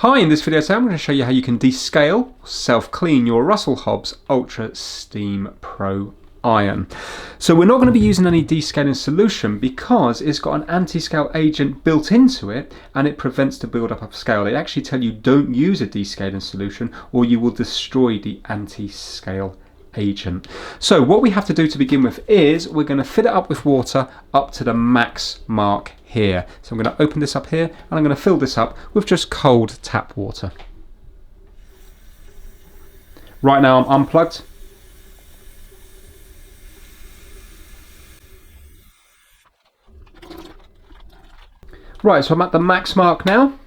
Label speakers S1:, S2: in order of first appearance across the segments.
S1: Hi, in this video today I'm going to show you how you can descale, self-clean your Russell Hobbs Ultra Steam Pro iron. So we're not going to be using any descaling solution because it's got an anti-scale agent built into it and it prevents the build-up of scale. They actually tell you don't use a descaling solution or you will destroy the anti-scale agent. So what we have to do to begin with is we're going to fill it up with water up to the max mark here. So I'm going to open this up here and I'm going to fill this up with just cold tap water. Right now I'm unplugged. Right, so I'm at the max mark now,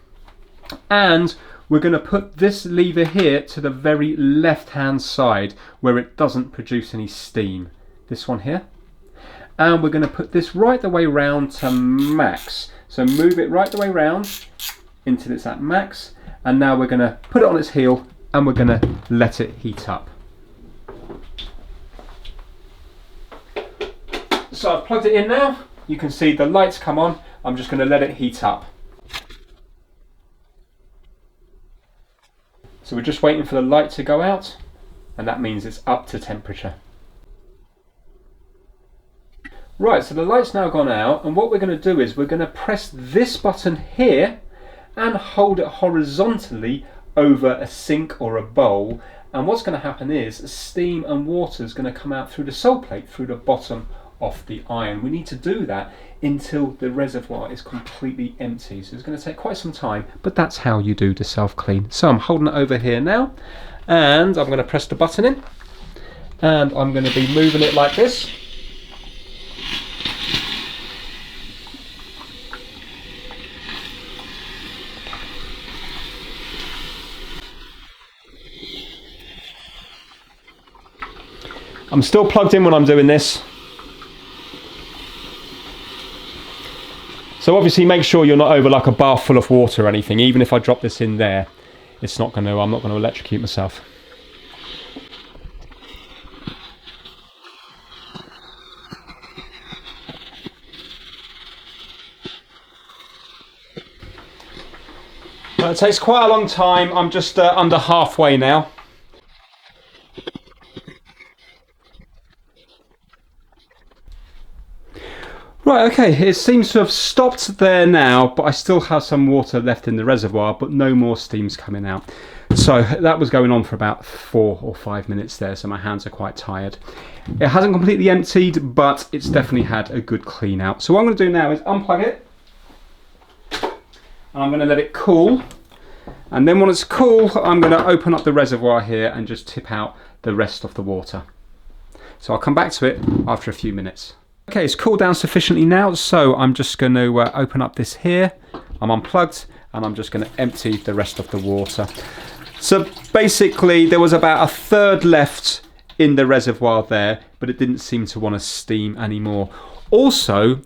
S1: and we're going to put this lever here to the very left hand side where it doesn't produce any steam. This one here. And we're going to put this right the way round to max. So move it right the way round until it's at max, and now we're going to put it on its heel and we're going to let it heat up. So I've plugged it in now. You can see the lights come on. I'm just going to let it heat up. So we're just waiting for the light to go out, and that means it's up to temperature. Right, so the light's now gone out, and what we're going to do is we're going to press this button here and hold it horizontally over a sink or a bowl, and what's going to happen is steam and water is going to come out through the sole plate, through the bottom of the iron. We need to do that until the reservoir is completely empty, so it's going to take quite some time, but that's how you do the self-clean. So I'm holding it over here now, and I'm going to press the button in, and I'm going to be moving it like this. I'm still plugged in when I'm doing this. So obviously make sure you're not over like a bath full of water or anything. Even if I drop this in there, I'm not going to electrocute myself. Well, it takes quite a long time. I'm just under halfway now. Right, okay, it seems to have stopped there now, but I still have some water left in the reservoir, but no more steam's coming out. So that was going on for about 4 or 5 minutes there, so my hands are quite tired. It hasn't completely emptied, but it's definitely had a good clean out. So what I'm going to do now is unplug it, and I'm going to let it cool. And then when it's cool, I'm going to open up the reservoir here and just tip out the rest of the water. So I'll come back to it after a few minutes. Okay, it's cooled down sufficiently now, so I'm just going to open up this here. I'm unplugged, and I'm just going to empty the rest of the water. So basically, there was about 1/3 left in the reservoir there, but it didn't seem to want to steam anymore. Also,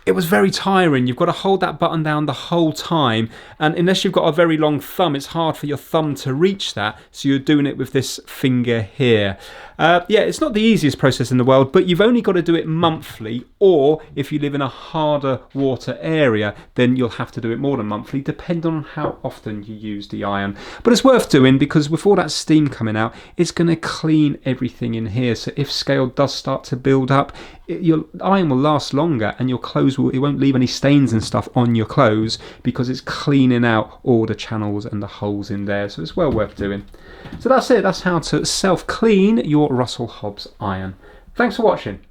S1: it was very tiring. You've got to hold that button down the whole time, and unless you've got a very long thumb, it's hard for your thumb to reach that, so you're doing it with this finger here. Yeah, it's not the easiest process in the world, but you've only got to do it monthly, or if you live in a harder water area, then you'll have to do it more than monthly, depending on how often you use the iron. But it's worth doing because with all that steam coming out, it's going to clean everything in here, so if scale does start to build up, your iron will last longer, and your clothes it won't leave any stains and stuff on your clothes because it's cleaning out all the channels and the holes in there, so it's well worth doing. So that's it. That's how to self-clean your Russell Hobbs iron. Thanks for watching.